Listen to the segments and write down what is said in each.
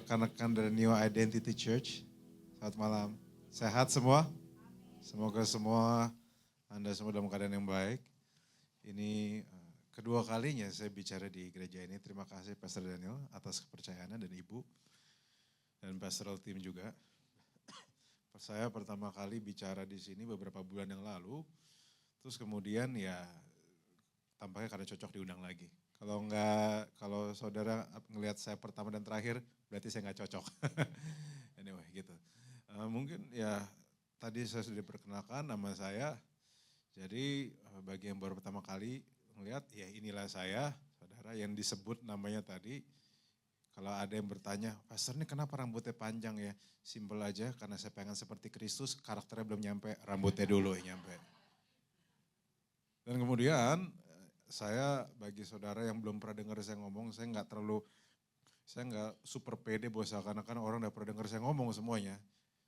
rekan-rekan dari New Identity Church. Selamat malam. Sehat semua? Semoga semua Anda semua dalam keadaan yang baik. Ini kedua kalinya saya bicara di gereja ini. Terima kasih Pastor Daniel atas kepercayaannya dan Ibu. Dan pastoral team juga. Saya pertama kali bicara di sini beberapa bulan yang lalu. Terus kemudian ya tampaknya karena cocok diundang lagi. Kalau saudara ngelihat saya pertama dan terakhir, berarti saya nggak cocok. Anyway gitu. Mungkin ya tadi saya sudah diperkenalkan nama saya. Jadi bagi yang baru pertama kali melihat, ya inilah saya, saudara yang disebut namanya tadi. Kalau ada yang bertanya, Pastor ini kenapa rambutnya panjang ya? Simpel aja, karena saya pengen seperti Kristus, karakternya belum nyampe, rambutnya dulu yang nyampe. Dan kemudian saya bagi saudara yang belum pernah dengar saya ngomong, saya nggak super pede bahwa seakan-akan orang udah pernah dengar saya ngomong semuanya.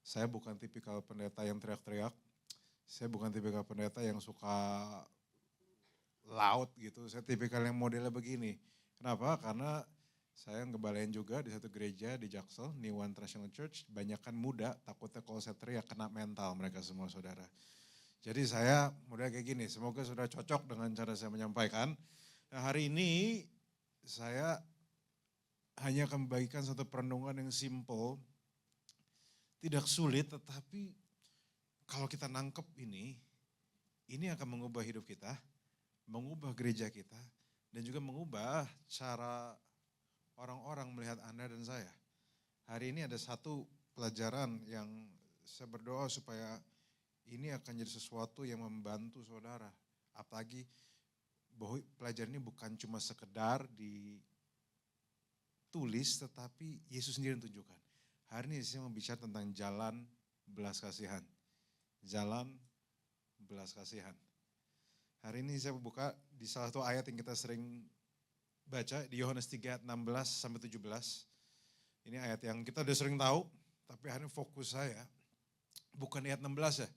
Saya bukan tipikal pendeta yang teriak-teriak, saya bukan tipikal pendeta yang suka loud gitu, saya tipikal yang modelnya begini. Kenapa? Karena saya ngebalain juga di satu gereja di Jaksel, New One International Church, banyakkan muda, takutnya kalau saya teriak kena mental mereka semua saudara. Jadi saya model kayak gini, semoga sudah cocok dengan cara saya menyampaikan. Nah, hari ini saya hanya akan membagikan satu perenungan yang simple, tidak sulit, tetapi kalau kita nangkep ini akan mengubah hidup kita, mengubah gereja kita, dan juga mengubah cara orang-orang melihat Anda dan saya. Hari ini ada satu pelajaran yang saya berdoa supaya ini akan jadi sesuatu yang membantu saudara. Apalagi bahwa pelajaran ini bukan cuma sekedar ditulis, tetapi Yesus sendiri yang tunjukkan. Hari ini saya mau bicara tentang jalan belas kasihan. Jalan belas kasihan. Hari ini saya buka di salah satu ayat yang kita sering baca di Yohanes 3 ayat 16 sampai 17. Ini ayat yang kita udah sering tahu, tapi hari ini fokus saya bukan di ayat 16 ya,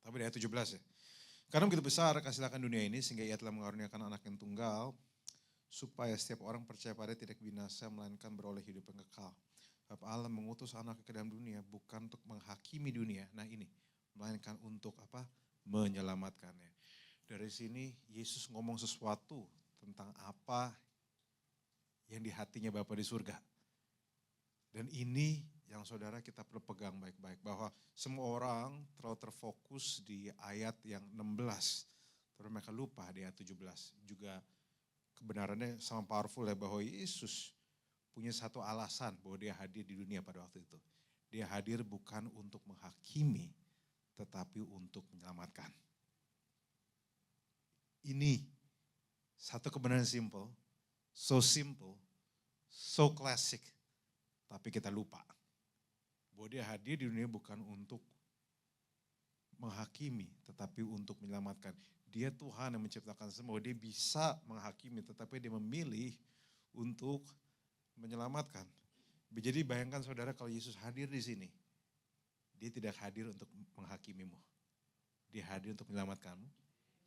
tapi di ayat 17 ya. Karena begitu besar kasih akan dunia ini sehingga ia telah mengaruniakan anak yang tunggal supaya setiap orang percaya pada tidak binasa melainkan beroleh hidup yang kekal. Sebab Allah mengutus anak ke dalam dunia bukan untuk menghakimi dunia, nah ini, melainkan untuk apa? Menyelamatkannya. Dari sini Yesus ngomong sesuatu tentang apa yang di hatinya Bapa di surga. Dan ini yang saudara kita perlu pegang baik-baik. Bahwa semua orang terlalu terfokus di ayat yang 16. Terus mereka lupa di ayat 17. Juga kebenarannya sama powerful ya bahwa Yesus punya satu alasan bahwa dia hadir di dunia pada waktu itu. Dia hadir bukan untuk menghakimi tetapi untuk menyelamatkan. Ini satu kebenaran simple, so classic, tapi kita lupa bahwa dia hadir di dunia bukan untuk menghakimi, tetapi untuk menyelamatkan. Dia Tuhan yang menciptakan semua, dia bisa menghakimi, tetapi dia memilih untuk menyelamatkan. Jadi bayangkan saudara kalau Yesus hadir di sini, dia tidak hadir untuk menghakimimu. Dia hadir untuk menyelamatkanmu.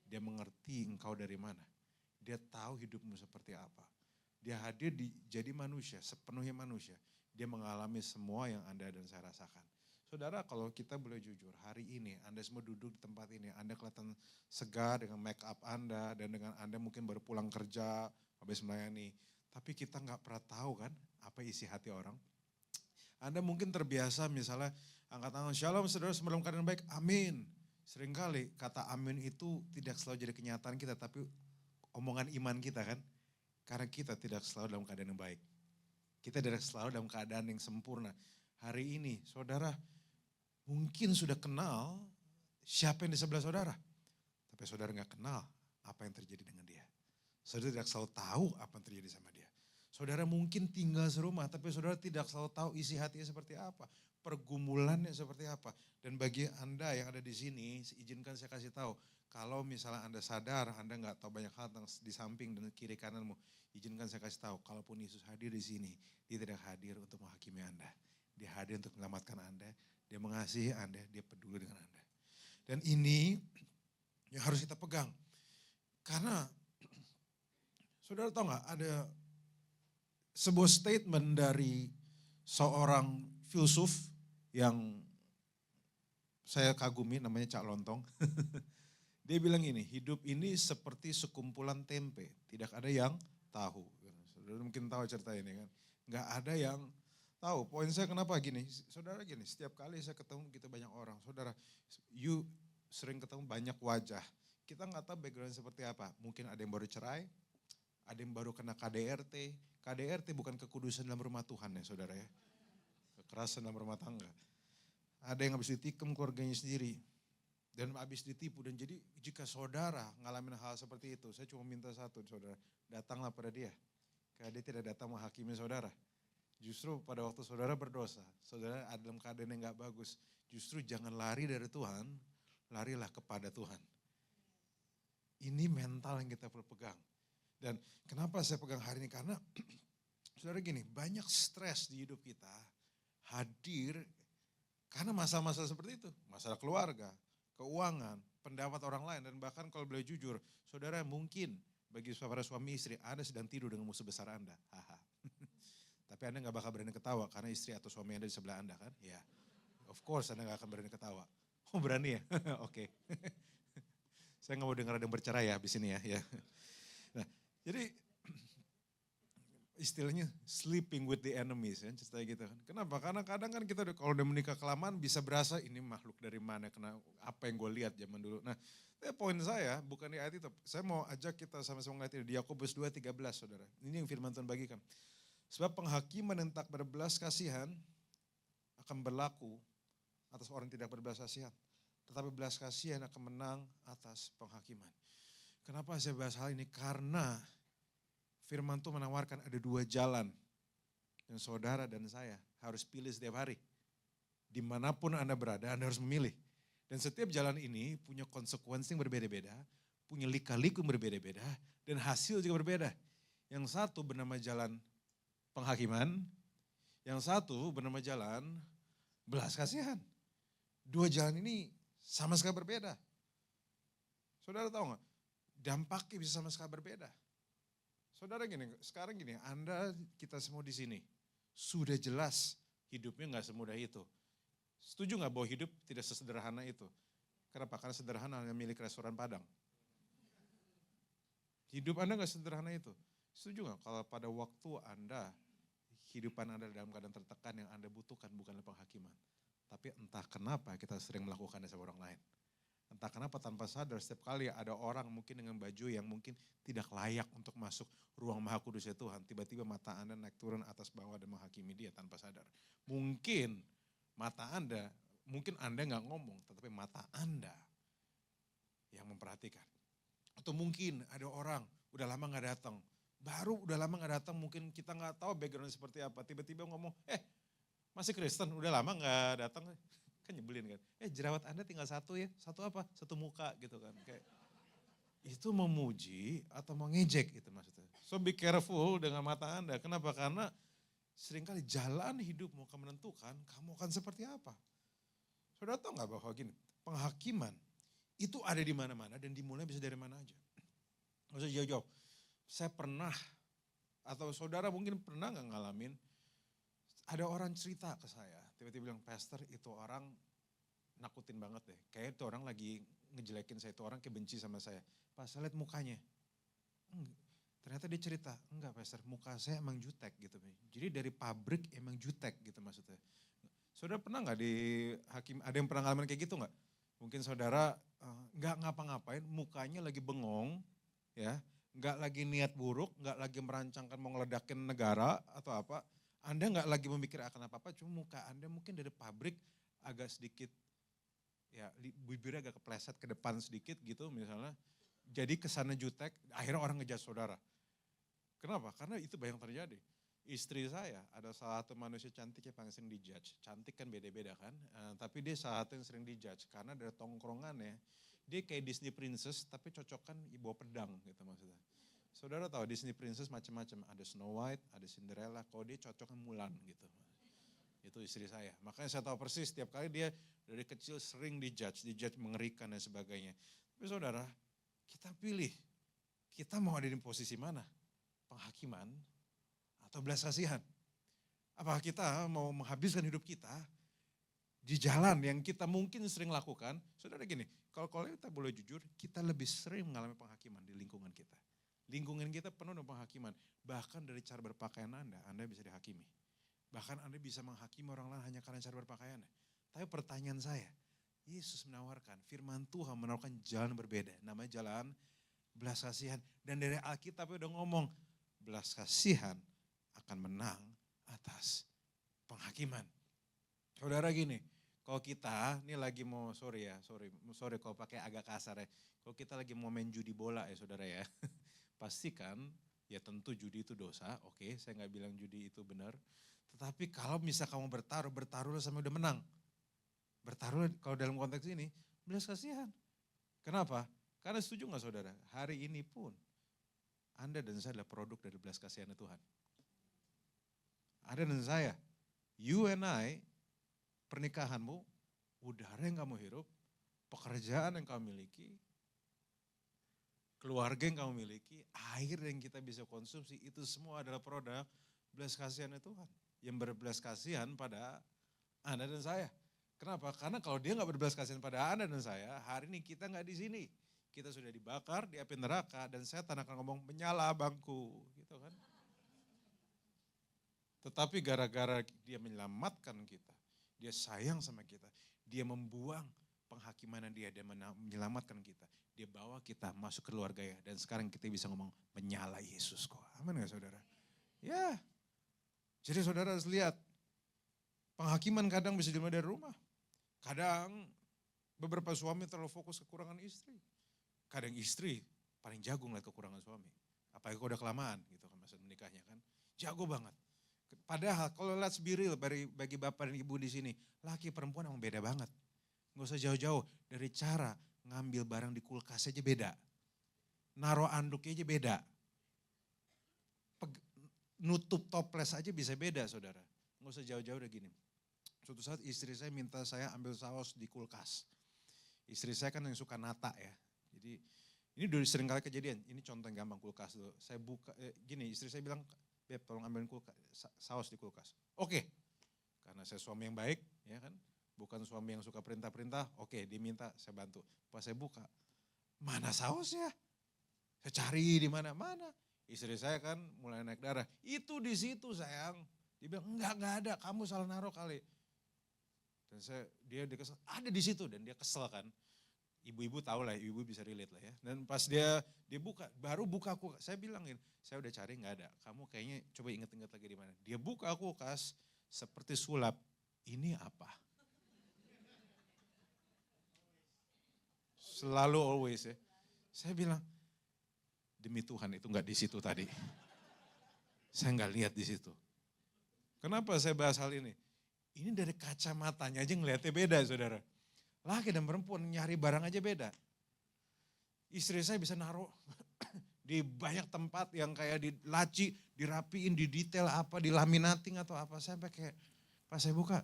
Dia mengerti engkau dari mana. Dia tahu hidupmu seperti apa. Dia hadir jadi manusia, sepenuhnya manusia. Dia mengalami semua yang Anda dan saya rasakan. Saudara, kalau kita boleh jujur, hari ini Anda semua duduk di tempat ini, Anda kelihatan segar dengan make up Anda, dan dengan Anda mungkin baru pulang kerja, habis melayani. Tapi kita nggak pernah tahu kan apa isi hati orang. Anda mungkin terbiasa misalnya angkat tangan, shalom saudara sebelum keadaan baik, amin. Seringkali kata amin itu tidak selalu jadi kenyataan kita, tapi omongan iman kita kan. Karena kita tidak selalu dalam keadaan yang baik. Kita tidak selalu dalam keadaan yang sempurna. Hari ini saudara mungkin sudah kenal siapa yang di sebelah saudara. Tapi saudara nggak kenal apa yang terjadi dengan dia. Saudara tidak selalu tahu apa yang terjadi sama dia. Saudara mungkin tinggal serumah, tapi saudara tidak selalu tahu isi hatinya seperti apa. Pergumulannya seperti apa. Dan bagi Anda yang ada di sini, izinkan saya kasih tahu. Kalau misalnya Anda sadar, Anda nggak tahu banyak hal di samping dan kiri kananmu. Izinkan saya kasih tahu, kalaupun Yesus hadir di sini, dia tidak hadir untuk menghakimi Anda. Dia hadir untuk menyelamatkan Anda, dia mengasihi Anda, dia peduli dengan Anda. Dan ini yang harus kita pegang. Karena, saudara tahu nggak ada sebuah statement dari seorang filsuf yang saya kagumi, namanya Cak Lontong. Dia bilang ini, hidup ini seperti sekumpulan tempe, tidak ada yang tahu. Saudara mungkin tahu cerita ini kan. Nggak ada yang tahu. Poin saya kenapa gini, saudara gini, setiap kali saya ketemu gitu banyak orang. Saudara, you sering ketemu banyak wajah. Kita nggak tahu background seperti apa. Mungkin ada yang baru cerai, ada yang baru kena KDRT. KDRT bukan kekudusan dalam rumah Tuhan ya saudara ya. Kekerasan dalam rumah tangga. Ada yang habis ditikam keluarganya sendiri. Dan habis ditipu. Dan jadi jika saudara ngalamin hal seperti itu, saya cuma minta satu saudara, datanglah pada dia. Karena dia tidak datang menghakimi saudara. Justru pada waktu saudara berdosa, saudara ada dalam keadaan yang gak bagus. Justru jangan lari dari Tuhan, larilah kepada Tuhan. Ini mental yang kita perlu pegang. Dan kenapa saya pegang hari ini? Karena saudara gini, banyak stres di hidup kita hadir karena masa-masa seperti itu. Masalah keluarga, keuangan, pendapat orang lain. Dan bahkan kalau boleh jujur, saudara mungkin bagi para suami istri, Anda sedang tidur dengan musuh besar Anda. Haha. Tapi Anda gak bakal berani ketawa karena istri atau suami Anda di sebelah Anda kan? Ya, of course Anda gak akan berani ketawa. Oh berani ya? Oke. Saya gak mau dengar ada yang bercerai ya habis ini ya. Nah, jadi istilahnya sleeping with the enemies ya, ceritanya gitu kan. Kenapa? Karena kadang kan kita kalau udah menikah kelamaan bisa berasa ini makhluk dari mana, kena apa yang gue lihat zaman dulu. Nah, poin saya bukan di ayat itu. Saya mau ajak kita sama-sama ngeliat ini di Yakobus 2:13 saudara. Ini yang firman Tuhan bagikan. Sebab penghakiman yang tak berbelas kasihan akan berlaku atas orang yang tidak berbelas kasihan. Tetapi belas kasihan akan menang atas penghakiman. Kenapa saya bahas hal ini? Karena firman Tuhan menawarkan ada dua jalan yang saudara dan saya harus pilih setiap hari. Dimanapun Anda berada, Anda harus memilih. Dan setiap jalan ini punya konsekuensi yang berbeda-beda, punya lika-liku yang berbeda-beda, dan hasil juga berbeda. Yang satu bernama jalan penghakiman, yang satu bernama jalan belas kasihan. Dua jalan ini sama sekali berbeda. Saudara tahu nggak? Dampaknya bisa sama sekali berbeda. Saudara gini, sekarang gini, Anda kita semua di sini sudah jelas hidupnya nggak semudah itu. Setuju nggak bahwa hidup tidak sesederhana itu? Kenapa? Karena sederhana hanya milik restoran Padang. Hidup Anda nggak sederhana itu. Setuju nggak kalau pada waktu Anda, kehidupan Anda dalam keadaan tertekan yang Anda butuhkan bukanlah penghakiman. Tapi entah kenapa kita sering melakukannya sama orang lain. Entah kenapa tanpa sadar setiap kali ada orang mungkin dengan baju yang mungkin tidak layak untuk masuk ruang maha kudusnya Tuhan. Tiba-tiba mata Anda naik turun atas bawah dan menghakimi dia tanpa sadar. Mungkin mata Anda, mungkin Anda nggak ngomong tetapi mata Anda yang memperhatikan. Atau mungkin ada orang udah lama nggak datang. Baru udah lama nggak datang mungkin kita nggak tahu backgroundnya seperti apa. Tiba-tiba ngomong, masih Kristen udah lama nggak datang. Kan nyebelin kan, jerawat Anda tinggal satu ya, satu apa? Satu muka gitu kan. Kayak, itu memuji atau mengejek itu maksudnya. So be careful dengan mata Anda, kenapa? Karena seringkali jalan hidupmu akan menentukan kamu akan seperti apa. Saudara tahu gak bahwa gini, penghakiman itu ada di mana-mana dan dimulai bisa dari mana aja. Gak usah jauh-jauh. Saya pernah, atau saudara mungkin pernah gak ngalamin, ada orang cerita ke saya, tiba-tiba bilang, Pastor itu orang nakutin banget deh. Kayak itu orang lagi ngejelekin saya, itu orang kayak benci sama saya. Pas saya lihat mukanya, ternyata dia cerita, enggak Pastor, muka saya emang jutek gitu. Jadi dari pabrik emang jutek gitu maksudnya. Saudara pernah gak di hakim, ada yang pernah ngalamin kayak gitu gak? Mungkin saudara gak ngapa-ngapain, mukanya lagi bengong, ya, gak lagi niat buruk, gak lagi merancangkan mau ngeledakin negara atau apa. Anda nggak lagi memikir akan apa-apa, cuma muka Anda mungkin dari pabrik agak sedikit, ya bibirnya agak kepleset ke depan sedikit gitu misalnya. Jadi kesannya jutek, akhirnya orang ngejudge saudara. Kenapa? Karena itu banyak terjadi. Istri saya ada salah satu manusia cantik yang paling sering dijudge. Cantik kan beda-beda kan, tapi dia salah satu yang sering dijudge. Karena dari tongkrongannya, dia kayak Disney Princess tapi cocokkan bawa pedang gitu maksudnya. Saudara tahu Disney Princess macam-macam, ada Snow White, ada Cinderella, kalau dia cocoknya Mulan gitu. Itu istri saya. Makanya saya tahu persis setiap kali dia dari kecil sering dijudge mengerikan dan sebagainya. Tapi saudara, kita pilih, kita mau ada di posisi mana? Penghakiman atau belas kasihan? Apa kita mau menghabiskan hidup kita di jalan yang kita mungkin sering lakukan? Saudara gini, kalau kita boleh jujur, kita lebih sering mengalami penghakiman di lingkungan kita. Lingkungan kita penuh dengan penghakiman. Bahkan dari cara berpakaian Anda bisa dihakimi. Bahkan Anda bisa menghakimi orang lain hanya karena cara berpakaiannya. Tapi pertanyaan saya, Yesus menawarkan, firman Tuhan menawarkan jalan berbeda. Namanya jalan belas kasihan. Dan dari Alkitab udah ngomong, belas kasihan akan menang atas penghakiman. Saudara gini, kalau kita, ini lagi mau, sorry kalau pakai agak kasar ya. Kalau kita lagi mau main judi bola ya saudara ya. Pastikan, ya tentu judi itu dosa, oke, saya nggak bilang judi itu benar. Tetapi kalau misal kamu bertaruhlah sampai udah menang. Bertaruh kalau dalam konteks ini, belas kasihan. Kenapa? Karena setuju nggak saudara? Hari ini pun Anda dan saya adalah produk dari belas kasihan Tuhan. Anda dan saya, you and I, pernikahanmu, udara yang kamu hirup, pekerjaan yang kamu miliki, keluarga yang kamu miliki, air yang kita bisa konsumsi, itu semua adalah produk belas kasihan Tuhan. Yang berbelas kasihan pada Anda dan saya. Kenapa? Karena kalau dia nggak berbelas kasihan pada Anda dan saya, hari ini kita nggak di sini. Kita sudah dibakar di api neraka dan setan akan ngomong menyala bangku, gitu kan. Tetapi gara-gara dia menyelamatkan kita, dia sayang sama kita, dia membuang penghakiman dia menyelamatkan kita. Dia bawa kita masuk ke keluarga ya, dan sekarang kita bisa ngomong menyala Yesus kok. Amin gak saudara? Ya, jadi saudara harus lihat, penghakiman kadang bisa dimulai dari rumah. Kadang beberapa suami terlalu fokus kekurangan istri. Kadang istri paling jago ngeliat kekurangan suami. Apalagi kalau udah kelamaan gitu kan masa menikahnya kan. Jago banget. Padahal kalau let's be real bagi bapak dan ibu di sini, laki perempuan emang beda banget. Nggak usah jauh-jauh, dari cara ngambil barang di kulkas aja beda. Naruh anduknya aja beda. Nutup toples aja bisa beda saudara. Nggak usah jauh-jauh udah gini. Suatu saat istri saya minta saya ambil saus di kulkas. Istri saya kan yang suka nata ya. Jadi ini udah sering kali kejadian, ini contoh yang gampang kulkas dulu. Saya buka, gini istri saya bilang, Beb tolong ambilin saus di kulkas. Oke, karena saya suami yang baik ya kan. Bukan suami yang suka perintah-perintah, oke diminta saya bantu. Pas saya buka, mana sausnya? Saya cari di mana-mana. Istri saya kan mulai naik darah, itu di situ sayang. Dia bilang enggak ada, kamu salah naruh kali. Dan dia kesel, ada di situ dan dia kesel kan. Ibu-ibu tahu lah, ibu bisa relate lah ya. Dan pas dia buka, baru buka kulkas. Saya bilangin, saya udah cari nggak ada. Kamu kayaknya coba inget-inget lagi di mana. Dia buka kulkas seperti sulap. Ini apa? Selalu always ya. Saya bilang, demi Tuhan itu nggak di situ tadi. Saya nggak lihat di situ. Kenapa saya bahas hal ini? Ini dari kacamatanya aja ngeliatnya beda saudara. Laki dan perempuan nyari barang aja beda. Istri saya bisa naruh di banyak tempat yang kayak di laci, dirapiin, di detail apa, di laminating atau apa. Sampai kayak pas saya buka,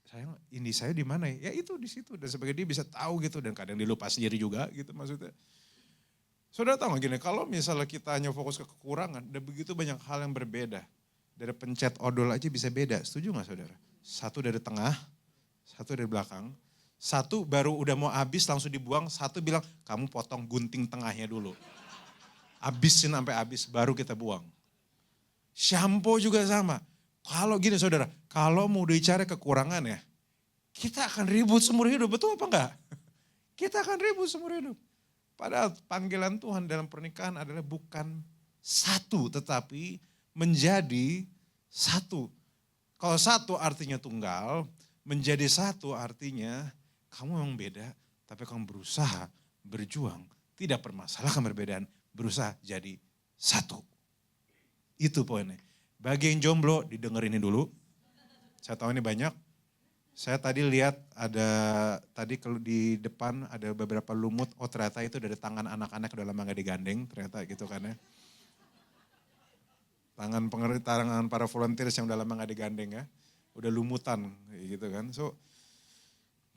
sayang ini saya di mana ya? Ya itu di situ. Dan sebagai dia bisa tahu gitu dan kadang dia lupa sendiri juga gitu maksudnya. Saudara tahu gak gini, kalau misalnya kita hanya fokus ke kekurangan, ada begitu banyak hal yang berbeda. Dari pencet odol aja bisa beda, setuju gak saudara? Satu dari tengah, satu dari belakang. Satu baru udah mau habis langsung dibuang, satu bilang kamu potong gunting tengahnya dulu. Habisin sampai habis baru kita buang. Shampoo juga sama. Kalau gini saudara, kalau mau dicari kekurangan ya, kita akan ribut seumur hidup, betul apa enggak? Kita akan ribut seumur hidup. Padahal panggilan Tuhan dalam pernikahan adalah bukan satu, tetapi menjadi satu. Kalau satu artinya tunggal, menjadi satu artinya kamu memang beda, tapi kamu berusaha, berjuang, tidak permasalahkan perbedaan, berusaha jadi satu. Itu poinnya. Bagi yang jomblo, didengar ini dulu. Saya tahu ini banyak. Saya tadi lihat ada, tadi kalau di depan ada beberapa lumut, oh ternyata itu dari tangan anak-anak udah lama gak digandeng, ternyata gitu kan ya. Tangan para volunteers yang udah lama gak digandeng ya, udah lumutan gitu kan.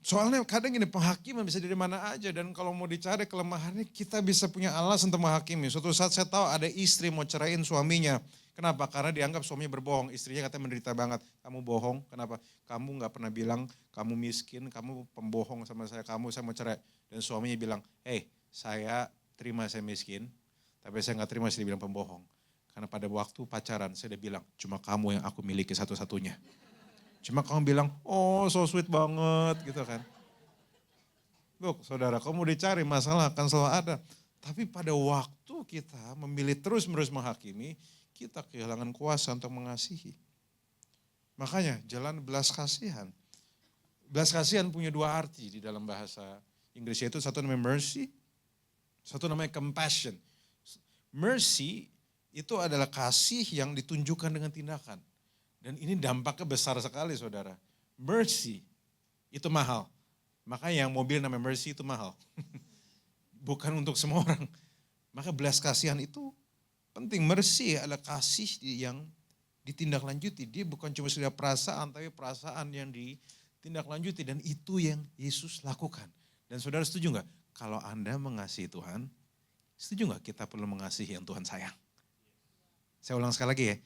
Soalnya kadang ini penghakiman bisa dari mana aja dan kalau mau dicari kelemahannya kita bisa punya alasan untuk menghakimi. Suatu saat saya tahu ada istri mau ceraiin suaminya Kenapa? Karena dianggap suaminya berbohong, istrinya katanya menderita banget. Kamu bohong, kenapa? Kamu gak pernah bilang kamu miskin, kamu pembohong sama saya mau cerai. Dan suaminya bilang, saya terima saya miskin, tapi saya gak terima saya dibilang pembohong. Karena pada waktu pacaran saya udah bilang, cuma kamu yang aku miliki satu-satunya. Cuma kamu bilang, oh so sweet banget gitu kan. Loh saudara, kamu dicari masalah akan selalu ada. Tapi pada waktu kita memilih terus-menerus menghakimi, kita kehilangan kuasa untuk mengasihi. Makanya jalan belas kasihan. Belas kasihan punya dua arti di dalam bahasa Inggris, yaitu satu namanya mercy, satu namanya compassion. Mercy itu adalah kasih yang ditunjukkan dengan tindakan. Dan ini dampaknya besar sekali saudara. Mercy itu mahal. Makanya yang mobil namanya mercy itu mahal. Bukan untuk semua orang. Maka belas kasihan itu penting. Mercy adalah kasih yang ditindaklanjuti. Dia bukan cuma sekedar perasaan, tapi perasaan yang ditindaklanjuti. Dan itu yang Yesus lakukan. Dan saudara setuju gak? Kalau Anda mengasihi Tuhan, setuju gak kita perlu mengasihi yang Tuhan sayang? Saya ulang sekali lagi ya.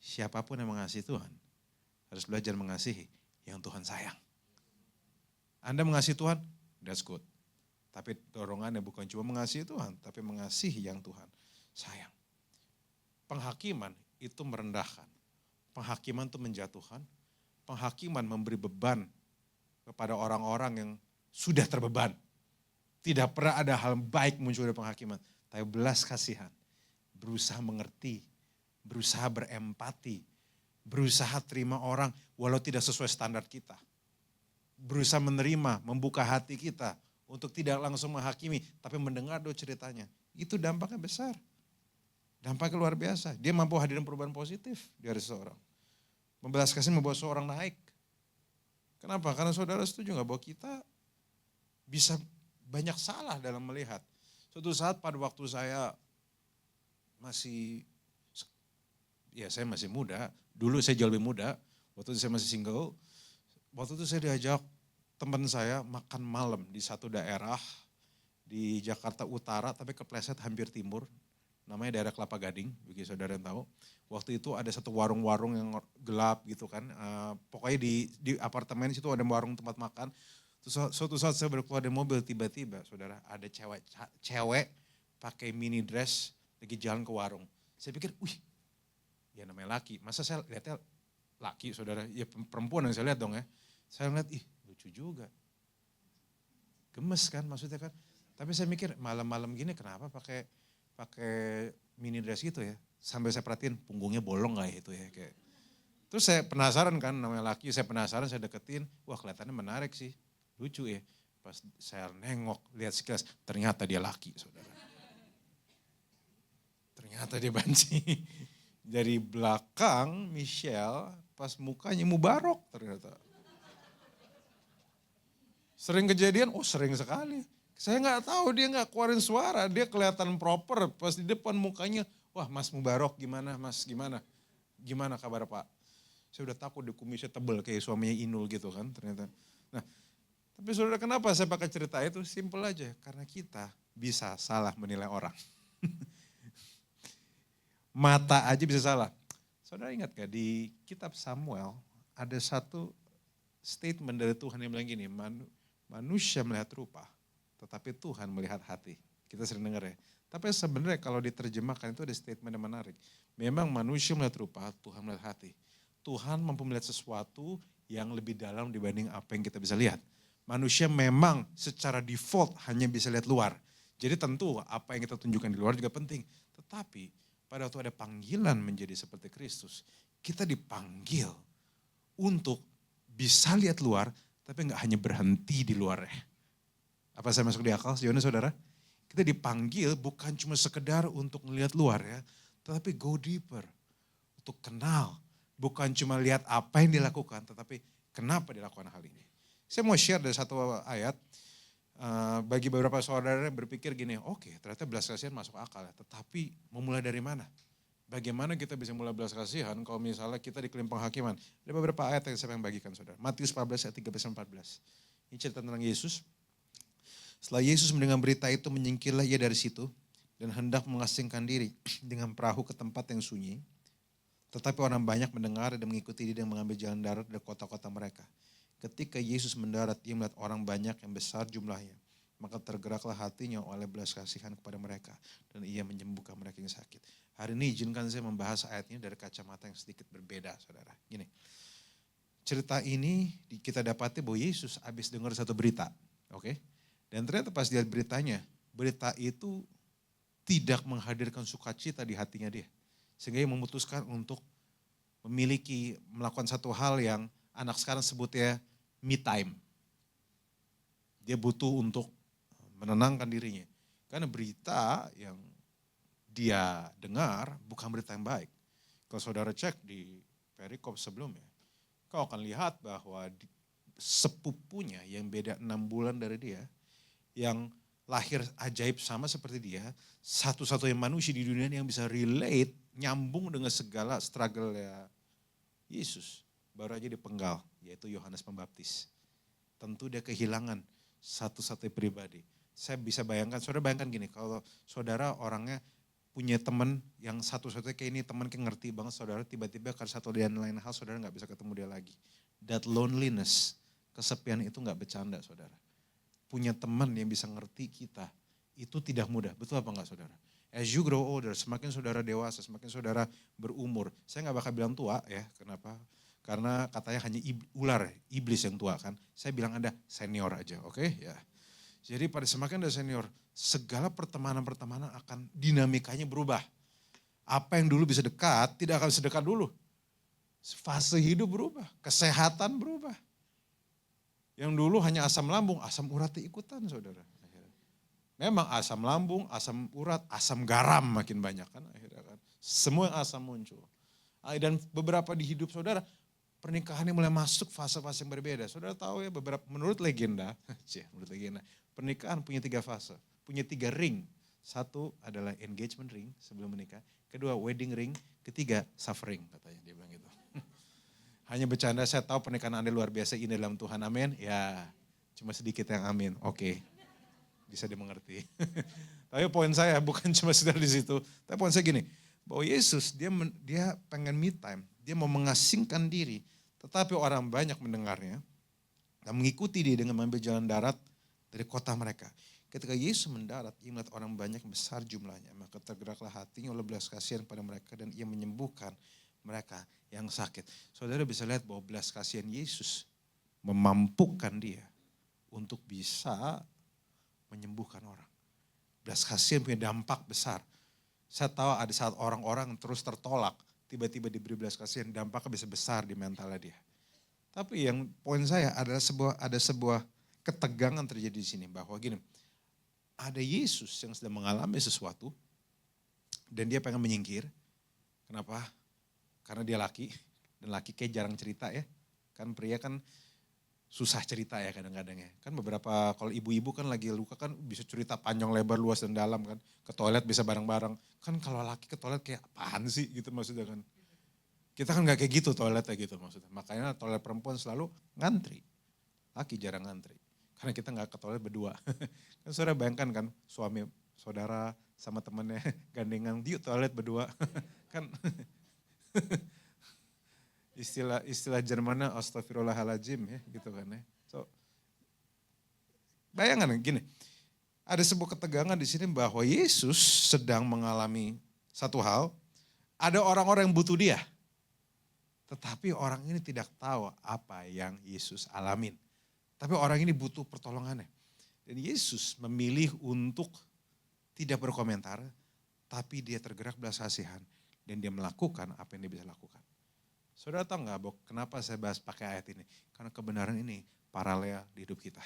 Siapapun yang mengasihi Tuhan, harus belajar mengasihi yang Tuhan sayang. Anda mengasihi Tuhan, that's good. Tapi dorongannya bukan cuma mengasihi Tuhan, tapi mengasihi yang Tuhan sayang. Penghakiman itu merendahkan. Penghakiman itu menjatuhkan. Penghakiman memberi beban kepada orang-orang yang sudah terbeban. Tidak pernah ada hal baik muncul dari penghakiman. Tapi belas kasihan, berusaha mengerti, berusaha berempati, berusaha terima orang walau tidak sesuai standar kita. Berusaha menerima, membuka hati kita untuk tidak langsung menghakimi, tapi mendengar dulu ceritanya. Itu dampaknya besar. Dampaknya luar biasa. Dia mampu hadirin perubahan positif dari seseorang. Membelas kasihan membawa seorang naik. Kenapa? Karena saudara setuju gak bahwa kita bisa banyak salah dalam melihat. Suatu saat pada waktu saya masih muda. Dulu saya jauh lebih muda. Waktu itu saya masih single. Waktu itu saya diajak teman saya makan malam di satu daerah di Jakarta Utara, tapi kepleset hampir timur. Namanya daerah Kelapa Gading, bagi saudara yang tahu. Waktu itu ada satu warung-warung yang gelap gitu kan. Pokoknya di apartemen situ ada warung tempat makan. Terus suatu saat saya berkeluar dari mobil, tiba-tiba saudara ada cewek pakai mini dress lagi jalan ke warung. Saya pikir, ya namanya laki. Masa saya lihatnya laki saudara, ya perempuan yang saya lihat dong ya. Saya lihat, lucu juga. Gemes kan maksudnya kan. Tapi saya mikir malam-malam gini kenapa pakai mini dress gitu ya. Sampai saya perhatiin punggungnya bolong gak ya itu ya. Kayak. Terus saya penasaran kan namanya laki, saya penasaran, saya deketin. Wah kelihatannya menarik sih, lucu ya. Pas saya nengok, lihat sekilas, ternyata dia laki saudara. Ternyata dia banci. Dari belakang Michelle, pas mukanya mubarok ternyata. Sering kejadian, sering sekali. Saya gak tahu dia gak keluarin suara, dia kelihatan proper. Pas di depan mukanya, wah Mas Mubarok gimana Mas, gimana? Gimana kabar Pak? Saya udah takut di kumisnya tebel kayak suaminya Inul gitu kan ternyata. Nah, tapi saudara kenapa saya pakai cerita itu? Simple aja, karena kita bisa salah menilai orang. Mata aja bisa salah. Saudara ingat gak di kitab Samuel ada satu statement dari Tuhan yang bilang gini, manusia melihat rupa, tetapi Tuhan melihat hati. Kita sering dengar ya. Tapi sebenarnya kalau diterjemahkan itu ada statement yang menarik. Memang manusia melihat rupa, Tuhan melihat hati. Tuhan mampu melihat sesuatu yang lebih dalam dibanding apa yang kita bisa lihat. Manusia memang secara default hanya bisa lihat luar. Jadi tentu apa yang kita tunjukkan di luar juga penting. Tetapi pada waktu ada panggilan menjadi seperti Kristus, kita dipanggil untuk bisa lihat luar, tapi nggak hanya berhenti di luarnya. Apa saya masuk di akal sejauh ini saudara? Kita dipanggil bukan cuma sekedar untuk melihat luar ya, tetapi go deeper. Untuk kenal, bukan cuma lihat apa yang dilakukan, tetapi kenapa dilakukan hal ini. Saya mau share dari satu ayat, bagi beberapa saudara berpikir gini, oke, ternyata belas kasihan masuk akal ya, tetapi memulai dari mana? Bagaimana kita bisa mulai belas kasihan kalau misalnya kita dikeliling penghakiman? Ada beberapa ayat yang saya pengen bagikan saudara. Matius 14 ayat 13-14. Ini cerita tentang Yesus. Setelah Yesus mendengar berita itu, menyingkirlah ia dari situ dan hendak mengasingkan diri dengan perahu ke tempat yang sunyi. Tetapi orang banyak mendengar dan mengikuti dia dan mengambil jalan darat dari kota-kota mereka. Ketika Yesus mendarat, ia melihat orang banyak yang besar jumlahnya. Maka tergeraklah hatinya oleh belas kasihan kepada mereka. Dan ia menyembuhkan mereka yang sakit. Hari ini izinkan saya membahas ayat ini dari kacamata yang sedikit berbeda, saudara. Gini, cerita ini kita dapati bahwa Yesus habis dengar satu berita. Oke? Dan ternyata pas dia beritanya, berita itu tidak menghadirkan sukacita di hatinya dia. Sehingga ia memutuskan untuk melakukan satu hal yang anak sekarang sebutnya me time. Dia butuh untuk menenangkan dirinya. Karena berita yang dia dengar bukan berita yang baik. Kalau saudara cek di perikop sebelumnya, kau akan lihat bahwa sepupunya yang beda 6 bulan dari dia, yang lahir ajaib sama seperti dia, satu-satunya manusia di dunia yang bisa relate, nyambung dengan segala struggle ya Yesus. Baru aja dipenggal, yaitu Yohanes Pembaptis. Tentu dia kehilangan satu-satunya pribadi. Saya bisa bayangkan, saudara bayangkan gini, kalau saudara orangnya punya teman yang satu-satunya kayak ini, teman kayak ngerti banget saudara, tiba-tiba karena satu dan lain hal saudara gak bisa ketemu dia lagi. That loneliness, kesepian itu gak bercanda saudara. Punya teman yang bisa ngerti kita, itu tidak mudah. Betul apa enggak saudara? As you grow older, semakin saudara dewasa, semakin saudara berumur. Saya gak bakal bilang tua ya, kenapa? Karena katanya hanya ular, iblis yang tua kan. Saya bilang Anda senior aja, oke? Ya. Jadi pada semakin Anda senior, segala pertemanan-pertemanan akan dinamikanya berubah. Apa yang dulu bisa dekat, tidak akan sedekat dulu. Fase hidup berubah, kesehatan berubah. Yang dulu hanya asam lambung, asam urat ikutan saudara. Memang asam lambung, asam urat, asam garam makin banyak kan akhirnya kan. Semua asam muncul. Dan beberapa di hidup saudara, pernikahannya mulai masuk fase-fase yang berbeda. Saudara tahu ya beberapa, menurut legenda, pernikahan punya 3 fase, punya 3 ring. Satu adalah engagement ring sebelum menikah, kedua wedding ring, ketiga suffering katanya dia bilang gitu. Hanya bercanda, saya tahu pernikahan Anda luar biasa ini dalam Tuhan, amin. Ya, cuma sedikit yang amin, oke. Bisa dimengerti. Tapi poin saya bukan cuma sekedar di situ, tapi poin saya gini, bahwa Yesus dia pengen me time, dia mau mengasingkan diri, tetapi orang banyak mendengarnya dan mengikuti dia dengan mengambil jalan darat dari kota mereka. Ketika Yesus mendarat, ia melihat orang banyak besar jumlahnya, maka tergeraklah hatinya oleh belas kasihan pada mereka dan ia menyembuhkan mereka yang sakit. Saudara bisa lihat bahwa belas kasihan Yesus memampukan dia untuk bisa menyembuhkan orang. Belas kasihan punya dampak besar. Saya tahu ada saat orang-orang terus tertolak, tiba-tiba diberi belas kasihan, dampaknya bisa besar di mentalnya dia. Tapi yang poin saya ada sebuah ketegangan terjadi di sini, bahwa gini, ada Yesus yang sedang mengalami sesuatu dan dia pengen menyingkir. Kenapa? Karena dia laki, dan laki kayak jarang cerita ya. Kan pria kan susah cerita ya kadang-kadang ya. Kan beberapa, kalau ibu-ibu kan lagi luka kan bisa cerita panjang lebar luas dan dalam kan. Ke toilet bisa bareng-bareng. Kan kalau laki ke toilet kayak apaan sih gitu maksudnya kan. Kita kan gak kayak gitu toiletnya gitu maksudnya. Makanya toilet perempuan selalu ngantri. Laki jarang ngantri. Karena kita gak ke toilet berdua. Kan saudara bayangkan kan suami saudara sama temennya gandengan yuk toilet berdua. Kan istilah Jermannya astagfirullahaladzim ya gitu kan ya. So, bayangkan gini, ada sebuah ketegangan di sini bahwa Yesus sedang mengalami satu hal, ada orang-orang yang butuh dia. Tetapi orang ini tidak tahu apa yang Yesus alamin. Tapi orang ini butuh pertolongannya. Dan Yesus memilih untuk tidak berkomentar, tapi dia tergerak belas kasihan dan dia melakukan apa yang dia bisa lakukan. Saudara tahu nggak, Bok, kenapa saya bahas pakai ayat ini? Karena kebenaran ini paralel di hidup kita.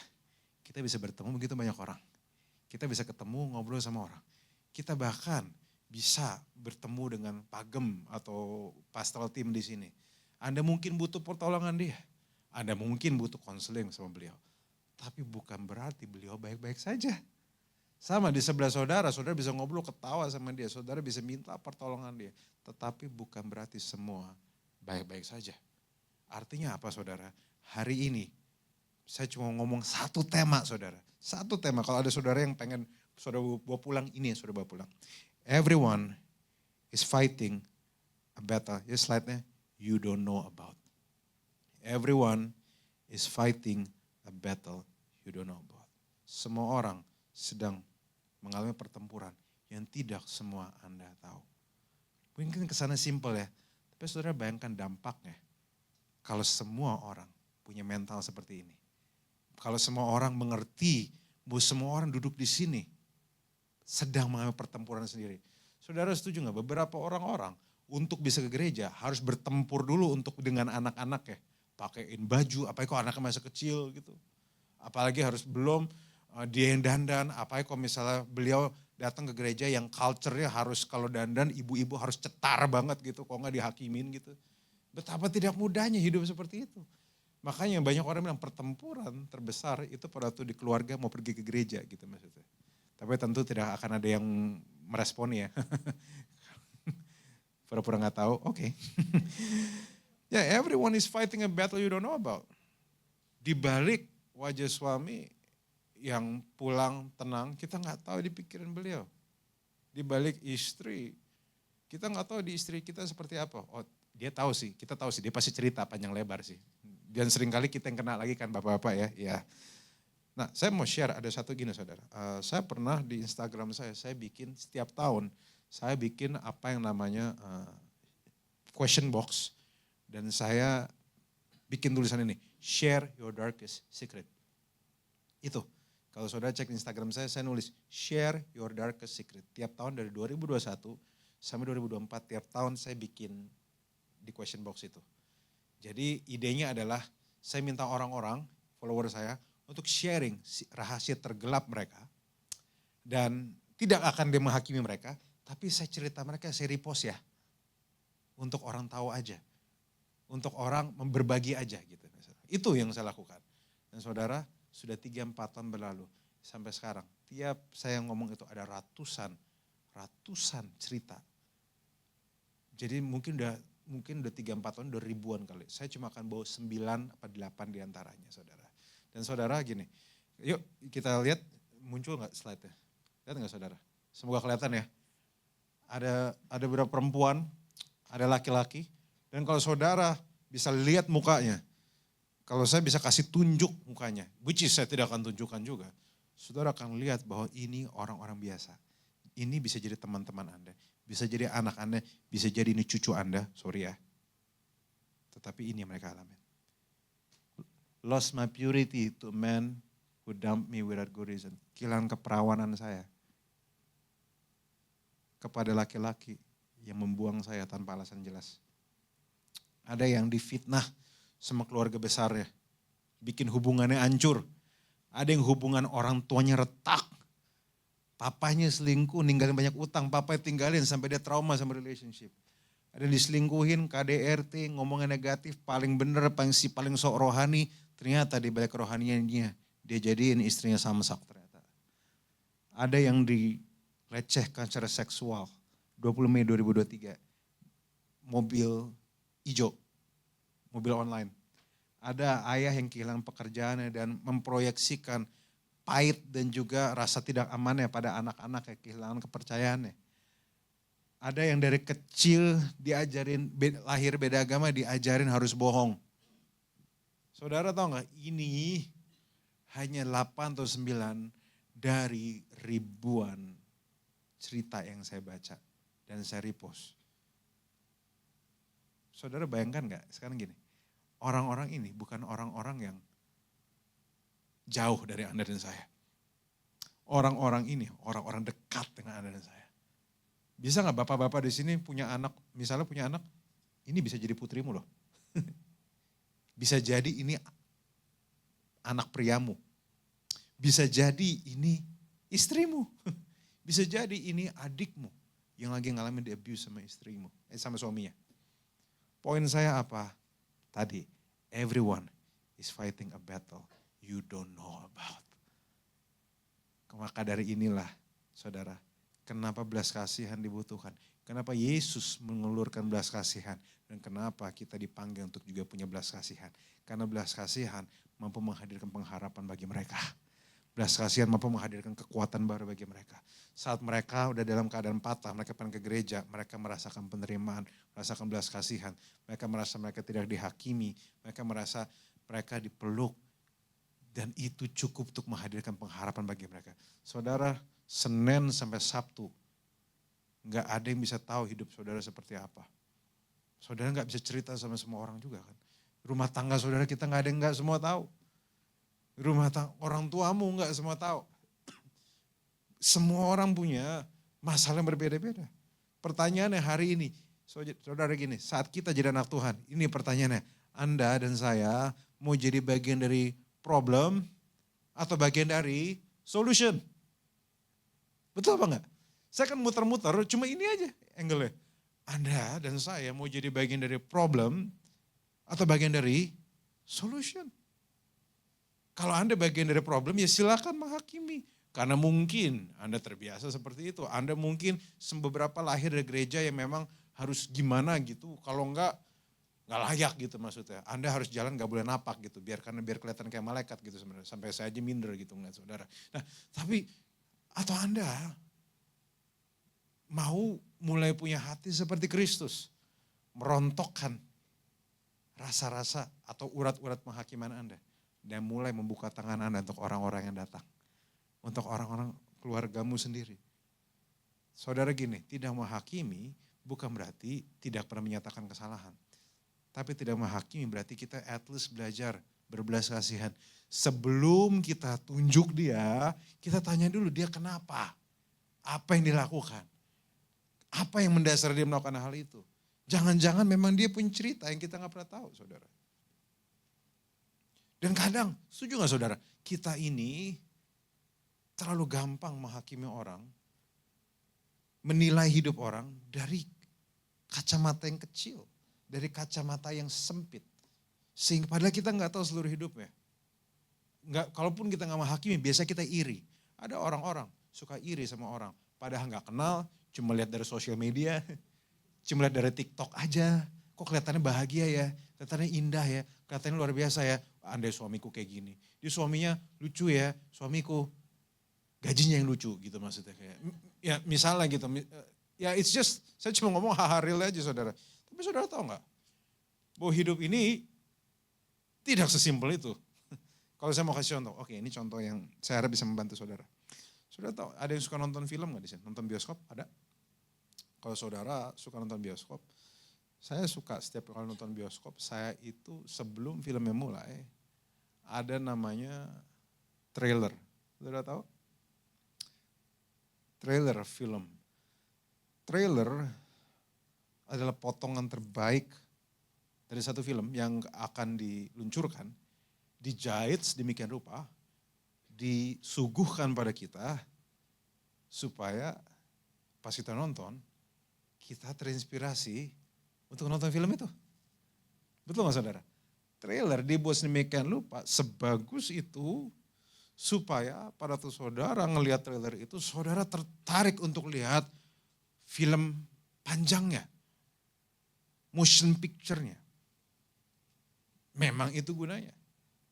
Kita bisa bertemu begitu banyak orang. Kita bisa ketemu ngobrol sama orang. Kita bahkan bisa bertemu dengan pagem atau pastoral team di sini. Anda mungkin butuh pertolongan dia. Anda mungkin butuh konseling sama beliau. Tapi bukan berarti beliau baik-baik saja. Sama di sebelah saudara, saudara bisa ngobrol ketawa sama dia. Saudara bisa minta pertolongan dia. Tetapi bukan berarti semua baik-baik saja. Artinya apa saudara? Hari ini saya cuma ngomong satu tema saudara. Satu tema, kalau ada saudara yang pengen saudara bawa pulang, ini yang saudara bawa pulang. Everyone is fighting a battle. Ya slide-nya, you don't know about. Everyone is fighting a battle you don't know about. Semua orang sedang mengalami pertempuran yang tidak semua Anda tahu. Mungkin kesannya simpel ya, tapi saudara bayangkan dampaknya kalau semua orang punya mental seperti ini. Kalau semua orang mengerti bahwa semua orang duduk di sini sedang mengalami pertempuran sendiri. Saudara setuju gak? Beberapa orang-orang untuk bisa ke gereja harus bertempur dulu untuk dengan anak-anak ya. Pakaiin baju, apalagi kalau anaknya masih kecil gitu. Apalagi harus belum dia yang dandan, apalagi kalau misalnya beliau datang ke gereja yang culture-nya harus kalau dandan ibu-ibu harus cetar banget gitu, kalau nggak dihakimin gitu. Betapa tidak mudahnya hidup seperti itu. Makanya banyak orang bilang pertempuran terbesar itu pada waktu di keluarga mau pergi ke gereja gitu maksudnya. Tapi tentu tidak akan ada yang merespon ya. Pura-pura nggak tahu, oke. Ya, everyone is fighting a battle you don't know about. Di balik wajah suami yang pulang tenang, kita nggak tahu di pikiran beliau. Di balik istri, kita nggak tahu di istri kita seperti apa. Oh, dia tahu sih, kita tahu sih, dia pasti cerita panjang lebar sih. Dan seringkali kita yang kena lagi kan bapak-bapak ya. Ya. Nah, saya mau share ada satu gini saudara. Saya pernah di Instagram saya bikin setiap tahun, saya bikin apa yang namanya question box. Dan saya bikin tulisan ini, share your darkest secret. Itu, kalau saudara cek Instagram saya nulis, share your darkest secret. Tiap tahun dari 2021 sampai 2024, tiap tahun saya bikin di question box itu. Jadi idenya adalah, saya minta orang-orang, follower saya, untuk sharing rahasia tergelap mereka. Dan tidak akan dia menghakimi mereka, tapi saya cerita mereka, saya repost ya. Untuk orang tahu aja. Untuk orang berbagi aja gitu. Itu yang saya lakukan. Dan saudara, sudah 3-4 tahun berlalu sampai sekarang. Tiap saya ngomong itu ada ratusan cerita. Jadi mungkin udah 3-4 tahun udah ribuan kali. Saya cuma akan bawa 9 apa 8 diantaranya saudara. Dan saudara gini, yuk kita lihat muncul gak slide-nya? Lihat gak saudara? Semoga kelihatan ya. Ada beberapa perempuan, ada laki-laki. Dan kalau saudara bisa lihat mukanya, kalau saya bisa kasih tunjuk mukanya, which is saya tidak akan tunjukkan juga. Saudara akan lihat bahwa ini orang-orang biasa. Ini bisa jadi teman-teman Anda, bisa jadi anak Anda, bisa jadi ini cucu Anda, sorry ya. Tetapi ini yang mereka alami. Lost my purity to a man who dumped me without good reason. Kehilangan keperawanan saya kepada laki-laki yang membuang saya tanpa alasan jelas. Ada yang difitnah sama keluarga besarnya, bikin hubungannya hancur. Ada yang hubungan orang tuanya retak. Papanya selingkuh, ninggalin banyak utang, papanya tinggalin sampai dia trauma sama relationship. Ada yang diselingkuhin, KDRT, ngomongnya negatif, paling bener, paling sok rohani, ternyata di balik kerohaniannya, dia jadiin istrinya samsak ternyata. Ada yang dilecehkan secara seksual, 20 Mei 2023, mobil hijau, mobil online. Ada ayah yang kehilangan pekerjaannya dan memproyeksikan pahit dan juga rasa tidak amannya pada anak-anak yang kehilangan kepercayaannya. Ada yang dari kecil diajarin, lahir beda agama diajarin harus bohong. Saudara tahu gak, ini hanya 8 atau 9 dari ribuan cerita yang saya baca dan saya repost. Saudara bayangkan gak, sekarang gini, orang-orang ini bukan orang-orang yang jauh dari Anda dan saya. Orang-orang ini, orang-orang dekat dengan Anda dan saya. Bisa gak bapak-bapak di sini punya anak, misalnya punya anak, ini bisa jadi putrimu loh. Bisa jadi ini anak priamu. Bisa jadi ini istrimu. Bisa jadi ini adikmu yang lagi ngalamin di abuse sama istrimu, sama suaminya. Poin saya apa? Tadi, everyone is fighting a battle you don't know about. Maka dari inilah, saudara, kenapa belas kasihan dibutuhkan. Kenapa Yesus mengelurkan belas kasihan. Dan kenapa kita dipanggil untuk juga punya belas kasihan. Karena belas kasihan mampu menghadirkan pengharapan bagi mereka. belas kasihan mampu menghadirkan kekuatan baru bagi mereka. Saat mereka udah dalam keadaan patah, mereka pengen ke gereja, mereka merasakan penerimaan, merasakan belas kasihan. Mereka merasa mereka tidak dihakimi, mereka merasa mereka dipeluk. Dan itu cukup untuk menghadirkan pengharapan bagi mereka. Saudara, Senin sampai Sabtu, nggak ada yang bisa tahu hidup saudara seperti apa. Saudara nggak bisa cerita sama semua orang juga kan. Rumah tangga saudara kita nggak ada yang nggak semua tahu. Rumah tangga orang tuamu nggak semua tahu. Semua orang punya masalah yang berbeda-beda. Pertanyaannya hari ini, saudara gini, saat kita jadi anak Tuhan, ini pertanyaannya, Anda dan saya mau jadi bagian dari problem atau bagian dari solution? Betul apa enggak? Saya kan muter-muter, cuma ini aja angle-nya. Anda dan saya mau jadi bagian dari problem atau bagian dari solution? Kalau Anda bagian dari problem ya silakan menghakimi. Karena mungkin Anda terbiasa seperti itu. Anda mungkin beberapa lahir dari gereja yang memang harus gimana gitu. Kalau enggak layak gitu maksudnya. Anda harus jalan gak boleh napak gitu. Biar kelihatan kayak malaikat gitu sebenarnya. Sampai saya aja minder gitu ngeliat saudara. Nah tapi atau Anda mau mulai punya hati seperti Kristus. Merontokkan rasa-rasa atau urat-urat penghakiman Anda. Dan mulai membuka tangan Anda untuk orang-orang yang datang. Untuk orang-orang keluargamu sendiri. Saudara gini, tidak menghakimi bukan berarti tidak pernah menyatakan kesalahan. Tapi tidak menghakimi berarti kita at least belajar berbelas kasihan. Sebelum kita tunjuk dia, kita tanya dulu dia kenapa. Apa yang dilakukan. Apa yang mendasari dia melakukan hal itu. Jangan-jangan memang dia punya cerita yang kita gak pernah tahu saudara. Dan kadang, setuju gak saudara? Kita ini terlalu gampang menghakimi orang, menilai hidup orang dari kacamata yang kecil, dari kacamata yang sempit. Sehingga padahal kita nggak tahu seluruh hidupnya. Kalaupun kita nggak menghakimi, biasa kita iri. Ada orang-orang suka iri sama orang, padahal nggak kenal, cuma lihat dari sosial media, cuma lihat dari TikTok aja. Kok kelihatannya bahagia ya, kelihatannya indah ya, kelihatannya luar biasa ya. Andai suamiku kayak gini, dia suaminya lucu ya, suamiku gajinya yang lucu gitu maksudnya kayak ya misalnya gitu ya it's just saya cuma ngomong hal-hal real aja saudara. Tapi saudara tahu nggak bahwa hidup ini tidak sesimpel itu. Kalau saya mau kasih contoh, oke ini contoh yang saya harap bisa membantu saudara. Saudara tahu ada yang suka nonton film nggak di sini? Nonton bioskop ada? Kalau saudara suka nonton bioskop, saya suka setiap kali nonton bioskop saya itu sebelum filmnya mulai ada namanya trailer. Saudara tahu? Trailer film. Trailer adalah potongan terbaik dari satu film yang akan diluncurkan, dijahit sedemikian rupa, disuguhkan pada kita, supaya pas kita nonton, kita terinspirasi untuk nonton film itu. Betul gak saudara? Trailer dibuat sedemikian rupa, sebagus itu, supaya pada tuh saudara ngelihat trailer itu, saudara tertarik untuk lihat film panjangnya, motion picture-nya. Memang itu gunanya.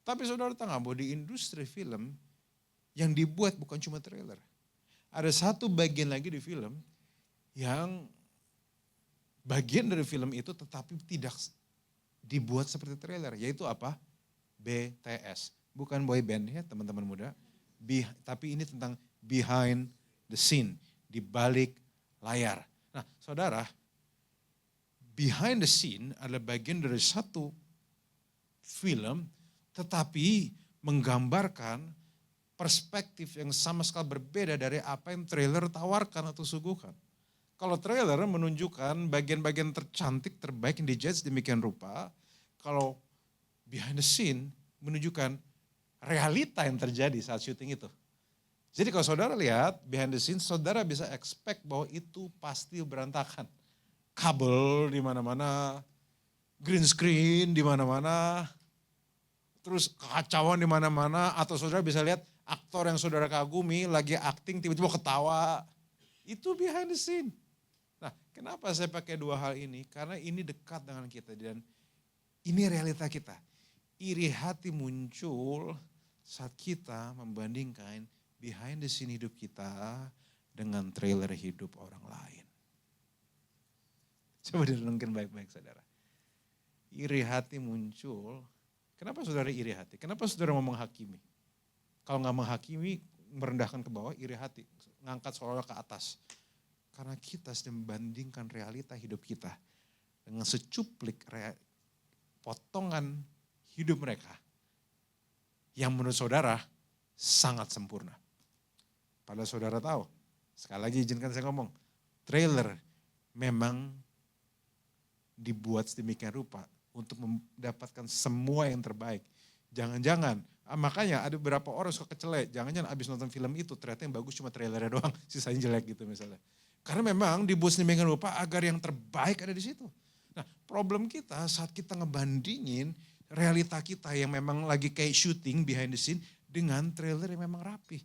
Tapi saudara tahu gak bahwa di industri film yang dibuat bukan cuma trailer. Ada satu bagian lagi di film yang bagian dari film itu tetapi tidak dibuat seperti trailer. Yaitu apa? BTS. Bukan boy band ya teman-teman muda. Tapi ini tentang behind the scene. Di balik layar. Nah saudara, behind the scene adalah bagian dari satu film tetapi menggambarkan perspektif yang sama sekali berbeda dari apa yang trailer tawarkan atau suguhkan. Kalau trailer menunjukkan bagian-bagian tercantik, terbaik yang dijudge demikian rupa. Kalau behind the scene menunjukkan realita yang terjadi saat syuting itu. Jadi kalau saudara lihat behind the scene, saudara bisa expect bahwa itu pasti berantakan. Kabel di mana-mana, green screen di mana-mana, terus kekacauan di mana-mana, atau saudara bisa lihat aktor yang saudara kagumi lagi acting tiba-tiba ketawa. Itu behind the scene. Nah, kenapa saya pakai dua hal ini? Karena ini dekat dengan kita dan ini realita kita. Iri hati muncul saat kita membandingkan behind the scene hidup kita dengan trailer hidup orang lain. Coba direnungkan baik-baik saudara. Iri hati muncul. Kenapa saudara iri hati? Kenapa saudara mau menghakimi? Kalau nggak menghakimi, merendahkan ke bawah, iri hati. Ngangkat seolah-olah ke atas. Karena kita sedang membandingkan realita hidup kita dengan secuplik potongan hidup mereka yang menurut saudara sangat sempurna. Padahal saudara tahu, sekali lagi izinkan saya ngomong, trailer memang dibuat sedemikian rupa untuk mendapatkan semua yang terbaik. Jangan-jangan, makanya ada beberapa orang suka kecele, jangan-jangan abis nonton film itu ternyata yang bagus cuma trailernya doang, sisanya jelek gitu misalnya. Karena memang dibuat sedemikian rupa agar yang terbaik ada di situ. Nah, problem kita saat kita ngebandingin realita kita yang memang lagi kayak syuting behind the scene dengan trailer yang memang rapi.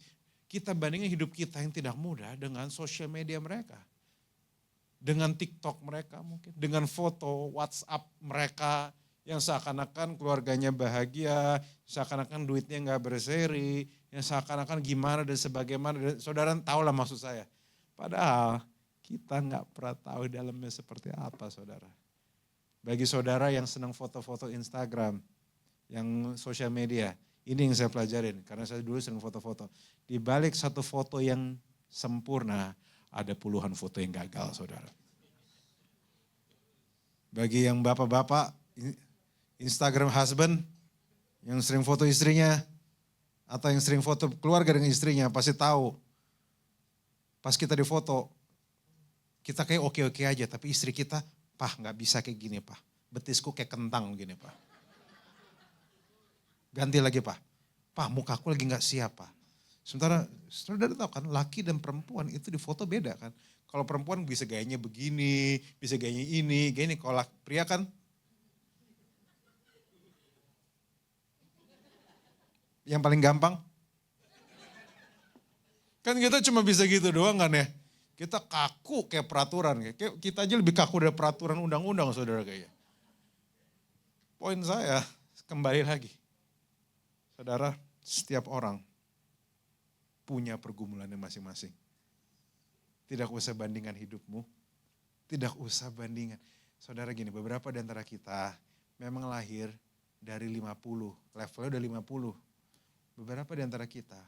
Kita bandingin hidup kita yang tidak mudah dengan sosial media mereka. Dengan TikTok mereka mungkin, dengan foto WhatsApp mereka yang seakan-akan keluarganya bahagia, seakan-akan duitnya nggak berseri, yang seakan-akan gimana dan sebagaimana. Saudara tahu lah maksud saya. Padahal kita nggak pernah tahu dalamnya seperti apa saudara. Bagi saudara yang senang foto-foto Instagram, yang sosial media, ini yang saya pelajarin karena saya dulu sering foto-foto. Di balik satu foto yang sempurna, ada puluhan foto yang gagal saudara. Bagi yang bapak-bapak, Instagram husband, yang sering foto istrinya, atau yang sering foto keluarga dengan istrinya, pasti tahu. Pas kita di foto, kita kayak oke-oke aja, tapi istri kita, "Pah gak bisa kayak gini Pah, betisku kayak kentang gini Pah. Ganti lagi Pah, Pah mukaku lagi gak siap Pah." Sementara saudara tahu kan laki dan perempuan itu di foto beda kan. Kalau perempuan bisa gayanya begini, bisa gayanya ini, gini. Kalau pria kan yang paling gampang. Kan kita cuma bisa gitu doang kan ya. Kita kaku kayak peraturan. Kayak kita aja lebih kaku dari peraturan undang-undang saudara kayaknya. Poin saya kembali lagi. Saudara, setiap orang punya pergumulannya masing-masing. Tidak usah bandingkan hidupmu, tidak usah bandingkan. Saudara gini, beberapa di antara kita memang lahir dari 50, levelnya udah 50. Beberapa di antara kita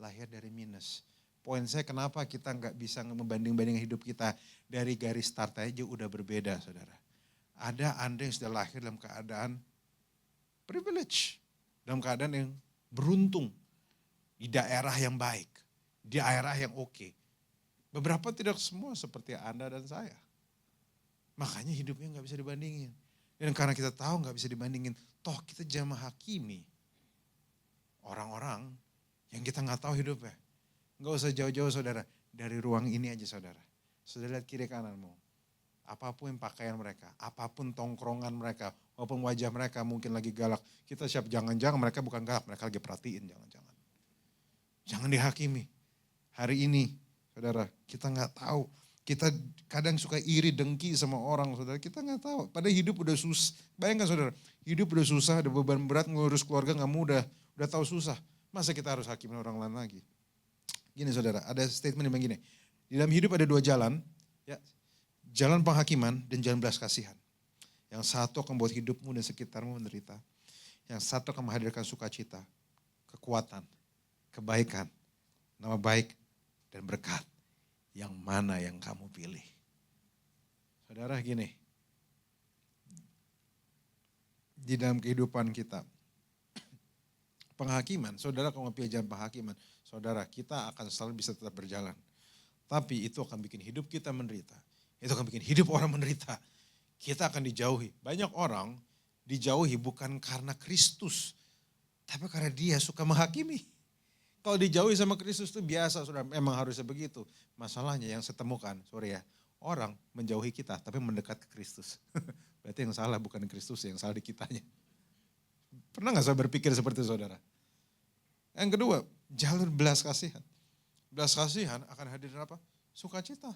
lahir dari minus. Poin saya kenapa kita nggak bisa membanding-bandingkan hidup kita dari garis start aja udah berbeda saudara. Ada Anda yang sudah lahir dalam keadaan privilege, dalam keadaan yang beruntung. Di daerah yang baik, di daerah yang oke. Beberapa tidak semua seperti Anda dan saya. Makanya hidupnya gak bisa dibandingin. Dan karena kita tahu gak bisa dibandingin, toh kita jangan menghakimi orang-orang yang kita gak tahu hidupnya. Gak usah jauh-jauh saudara, dari ruang ini aja saudara. Saudara lihat kiri kananmu. Apapun pakaian mereka, apapun tongkrongan mereka, walaupun wajah mereka mungkin lagi galak. Kita siap, jangan-jangan mereka bukan galak, mereka lagi perhatiin, jangan-jangan. Jangan dihakimi. Hari ini, saudara, kita nggak tahu. Kita kadang suka iri, dengki sama orang, saudara. Kita nggak tahu. Padahal hidup udah susah. Bayangkan saudara, hidup udah susah, ada beban berat, ngurus keluarga nggak mudah. Udah tahu susah. Masa kita harus hakimin orang lain lagi? Gini saudara, ada statement yang begini. Di dalam hidup ada dua jalan, ya, jalan penghakiman dan jalan belas kasihan. Yang satu akan membuat hidupmu dan sekitarmu menderita. Yang satu akan menghadirkan sukacita, kekuatan, kebaikan, nama baik, dan berkat. Yang mana yang kamu pilih? Saudara gini, di dalam kehidupan kita, penghakiman, saudara kalau pilih jalan penghakiman, saudara kita akan selalu bisa tetap berjalan. Tapi itu akan bikin hidup kita menderita. Itu akan bikin hidup orang menderita. Kita akan dijauhi. Banyak orang dijauhi bukan karena Kristus, tapi karena dia suka menghakimi. Kalau dijauhi sama Kristus itu biasa, saudara, memang harusnya begitu. Masalahnya yang saya temukan, sorry ya, orang menjauhi kita tapi mendekat ke Kristus. Berarti yang salah bukan Kristus, yang salah di kitanya. Pernah gak saya berpikir seperti itu saudara? Yang kedua, jalur belas kasihan. Belas kasihan akan hadirkan apa? Sukacita.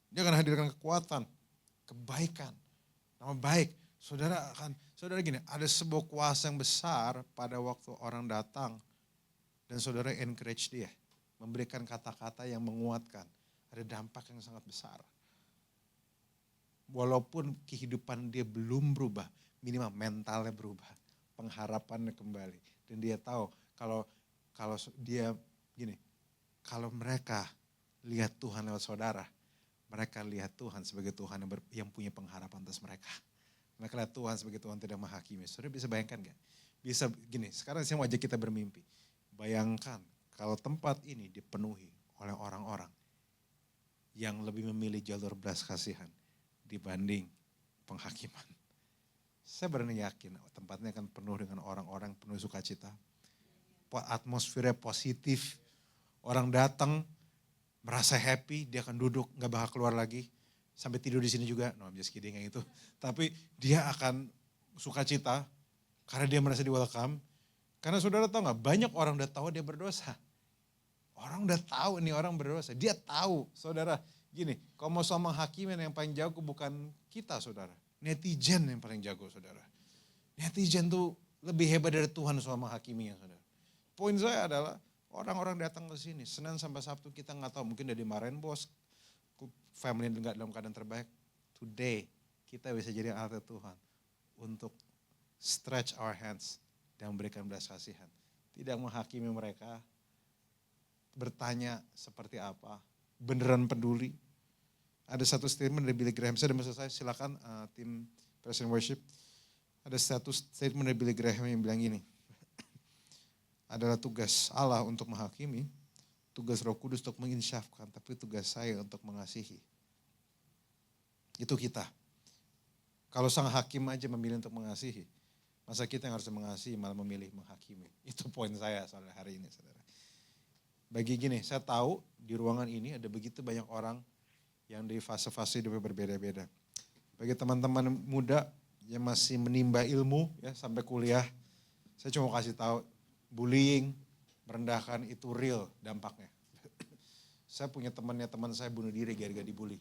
Dia akan hadirkan kekuatan, kebaikan, nama baik. Saudara gini, ada sebuah kuasa yang besar pada waktu orang datang dan saudara encourage dia, memberikan kata-kata yang menguatkan, ada dampak yang sangat besar. Walaupun kehidupan dia belum berubah, minimal mentalnya berubah, pengharapannya kembali. Dan dia tahu kalau dia gini, kalau mereka lihat Tuhan lewat saudara, mereka lihat Tuhan sebagai Tuhan yang punya pengharapan atas mereka. Mereka lihat Tuhan sebagai Tuhan tidak menghakimi. Saudara bisa bayangkan gak? Bisa gini, sekarang saya mau ajak kita bermimpi. Bayangkan kalau tempat ini dipenuhi oleh orang-orang yang lebih memilih jalur belas kasihan dibanding penghakiman. Saya berani yakin tempatnya akan penuh dengan orang-orang penuh sukacita. Atmosfernya positif. Orang datang merasa happy, dia akan duduk, gak bakal keluar lagi. Sampai tidur di sini juga, no I'm just kidding yang itu. Tapi dia akan sukacita karena dia merasa di welcome. Karena saudara tahu gak, banyak orang udah tahu dia berdosa. Orang udah tahu nih orang berdosa, dia tahu saudara. Gini, kalau mau sama hakimin yang paling jago bukan kita saudara. Netizen yang paling jago saudara. Netizen tuh lebih hebat dari Tuhan sama hakiminya saudara. Poin saya adalah orang-orang datang ke sini, Senin sampai Sabtu kita nggak tahu, mungkin udah dimarahin bos, family nggak dalam keadaan terbaik. Today kita bisa jadi alat Tuhan untuk stretch our hands dan memberikan belas kasihan. Tidak menghakimi mereka, bertanya seperti apa, beneran peduli. Ada satu statement dari Billy Graham, saya udah selesai, silakan tim Present Worship. Ada satu statement dari Billy Graham yang bilang gini, adalah tugas Allah untuk menghakimi, tugas Roh Kudus untuk menginsyafkan, tapi tugas saya untuk mengasihi. Itu kita. Kalau sang hakim aja memilih untuk mengasihi, masa kita yang harus mengasihi malah memilih menghakimi. Itu poin saya soal hari ini saudara. Bagi gini, saya tahu di ruangan ini ada begitu banyak orang yang di fase-fase hidupnya berbeda-beda. Bagi teman-teman muda yang masih menimba ilmu ya sampai kuliah, saya cuma kasih tahu bullying, merendahkan itu real dampaknya. Saya punya teman saya bunuh diri gara-gara dibully.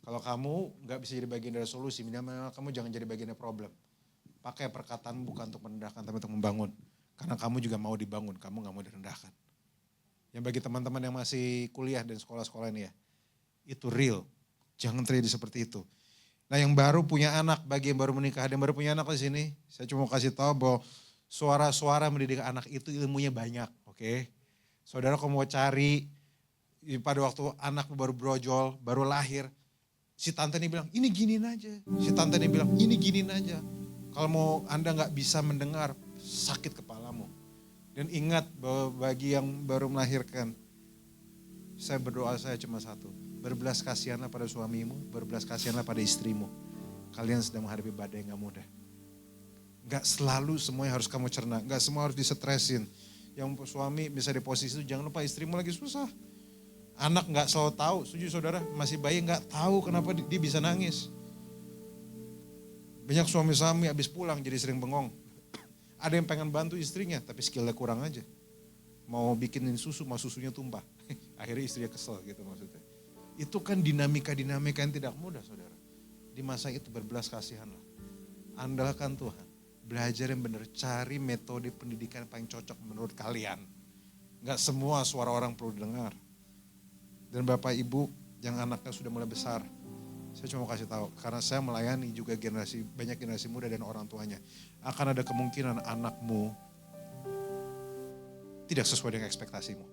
Kalau kamu nggak bisa jadi bagian dari solusi, minimal kamu jangan jadi bagian dari problem. Pakai perkataan bukan untuk merendahkan tapi untuk membangun. Karena kamu juga mau dibangun, kamu nggak mau direndahkan. Yang bagi teman-teman yang masih kuliah dan sekolah-sekolah ini ya, itu real. Jangan terjadi seperti itu. Nah yang baru punya anak, bagi yang baru menikah, ada yang baru punya anak di sini, saya cuma mau kasih tahu bahwa suara-suara mendidik anak itu ilmunya banyak, oke? Saudara kalau mau cari, pada waktu anak baru brojol, baru lahir, si tante ini bilang, ini giniin aja. Si tante ini bilang, ini giniin aja. Kalau mau Anda gak bisa mendengar, sakit kepalamu. Dan ingat bahwa bagi yang baru melahirkan, saya berdoa saya cuma satu. Berbelas kasihanlah pada suamimu, berbelas kasihanlah pada istrimu. Kalian sedang menghadapi badai yang gak mudah. Gak selalu semuanya harus kamu cerna, gak semua harus disetresin. Yang suami bisa di posisi itu, jangan lupa istrimu lagi susah. Anak gak selalu tahu, setuju saudara, masih bayi gak tahu kenapa dia bisa nangis. Banyak suami-suami habis pulang jadi sering bengong. Ada yang pengen bantu istrinya, tapi skillnya kurang aja. Mau bikinin susu, mau susunya tumpah. Akhirnya istrinya kesel gitu maksudnya. Itu kan dinamika-dinamika yang tidak mudah saudara. Di masa itu berbelas kasihanlah. Andalkan Tuhan. Belajar yang benar, cari metode pendidikan yang paling cocok menurut kalian. Gak semua suara orang perlu didengar. Dan Bapak Ibu yang anaknya sudah mulai besar, saya cuma mau kasih tahu, karena saya melayani juga banyak generasi muda dan orang tuanya. Akan ada kemungkinan anakmu tidak sesuai dengan ekspektasimu.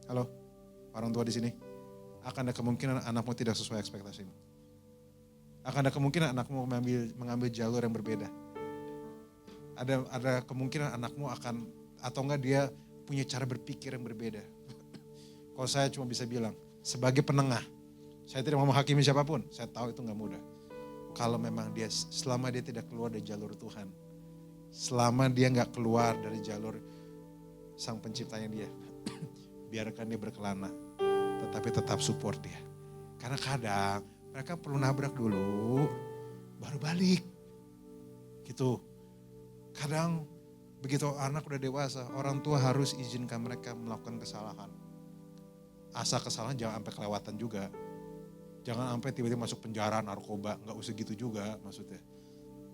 Halo, orang tua di sini. Akan ada kemungkinan anakmu tidak sesuai ekspektasimu. Akan ada kemungkinan anakmu mengambil jalur yang berbeda. Ada kemungkinan anakmu akan, atau enggak dia punya cara berpikir yang berbeda. Kalau saya cuma bisa bilang, sebagai penengah, saya tidak mau menghakimi siapapun, saya tahu itu enggak mudah. Kalau memang dia, selama dia tidak keluar dari jalur Tuhan, selama dia enggak keluar dari jalur sang penciptanya dia, biarkan dia berkelana, tetapi tetap support dia. Karena kadang mereka perlu nabrak dulu, baru balik. Gitu. Kadang begitu anak udah dewasa, orang tua harus izinkan mereka melakukan kesalahan. Asal kesalahan jangan sampai kelewatan juga. Jangan sampai tiba-tiba masuk penjara, narkoba, gak usah gitu juga maksudnya.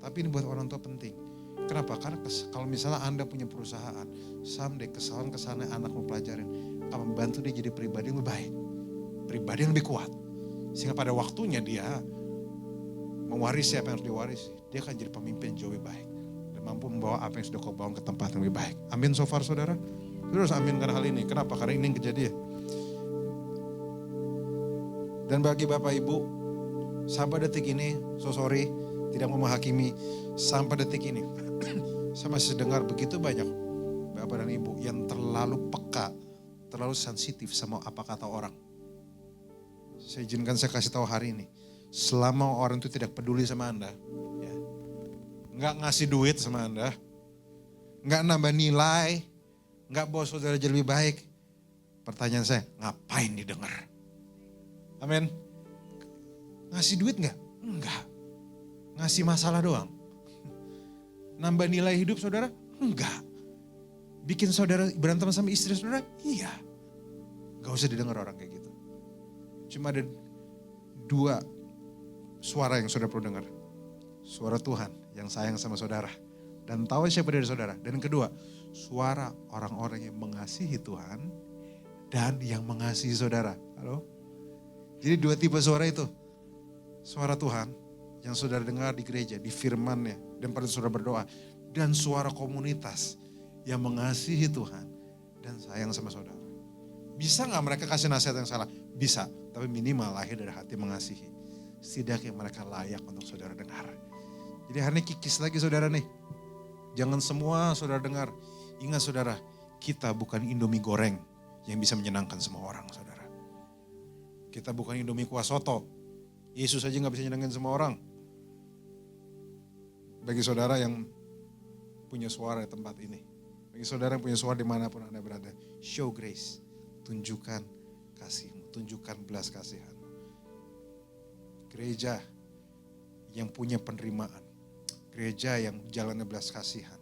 Tapi ini buat orang tua penting. Kenapa? Karena kalau misalnya Anda punya perusahaan, someday kesalahan-kesalahan anak mempelajarin, akan membantu dia jadi pribadi yang lebih baik. Pribadi yang lebih kuat. Sehingga pada waktunya dia mewarisi apa yang harus diwarisi. Dia akan jadi pemimpin yang jauh lebih baik. Dan mampu membawa apa yang sudah kau bawa ke tempat yang lebih baik. Amin so far saudara? Saudara harus aminkan hal ini. Kenapa? Karena ini yang kejadian. Dan bagi Bapak Ibu, sampai detik ini, so sorry, tidak mau menghakimi. Sampai detik ini, saya masih dengar begitu banyak Bapak dan Ibu yang terlalu peka, terlalu sensitif sama apa kata orang. Saya izinkan saya kasih tahu hari ini, selama orang itu tidak peduli sama Anda, ya, nggak ngasih duit sama Anda, nggak nambah nilai, nggak bawa saudara jadi lebih baik, pertanyaan saya, ngapain didengar? Amin. Ngasih duit nggak? Enggak. Ngasih masalah doang. Nambah nilai hidup saudara? Enggak. Bikin saudara berantem sama istri saudara? Iya. Gak usah didengar orang kayak gitu. Cuma ada dua suara yang saudara perlu dengar. Suara Tuhan yang sayang sama saudara. Dan tahu siapa dari saudara. Dan yang kedua, suara orang-orang yang mengasihi Tuhan dan yang mengasihi saudara. Halo? Jadi dua tipe suara itu. Suara Tuhan yang saudara dengar di gereja, di firman-Nya, dan pada saudara berdoa. Dan suara komunitas yang mengasihi Tuhan dan sayang sama saudara. Bisa gak mereka kasih nasihat yang salah? Bisa, tapi minimal lahir dari hati mengasihi. Setidaknya mereka layak untuk saudara dengar. Jadi hari ini kikis lagi saudara nih. Jangan semua saudara dengar. Ingat saudara, kita bukan Indomie goreng yang bisa menyenangkan semua orang saudara. Kita bukan Indomie kuah soto. Yesus aja gak bisa menyenangkan semua orang. Bagi saudara yang punya suara di tempat ini. Bagi saudara yang punya suara dimanapun Anda berada. Show grace. Tunjukkan kasih-Mu. Tunjukkan belas kasihan. Gereja yang punya penerimaan. Gereja yang jalannya belas kasihan.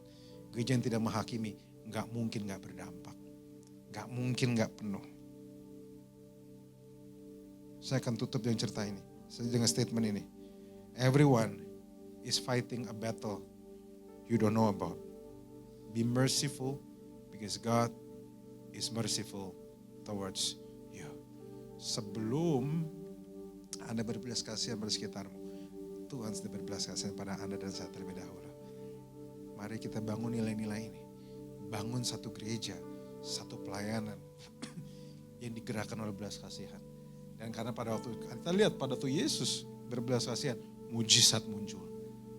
Gereja yang tidak menghakimi. Gak mungkin gak berdampak. Gak mungkin gak penuh. Saya akan tutup dengan cerita ini. Saya dengan statement ini. Everyone is fighting a battle you don't know about. Be merciful because God is merciful towards you. Sebelum Anda berbelas kasihan pada sekitarmu, Tuhan sudah berbelas kasihan pada Anda dan saya terlebih dahulu. Mari kita bangun nilai-nilai ini. Bangun satu gereja, satu pelayanan yang digerakkan oleh belas kasihan. Dan karena pada waktu, kita lihat pada waktu Yesus berbelas kasihan, mujizat muncul.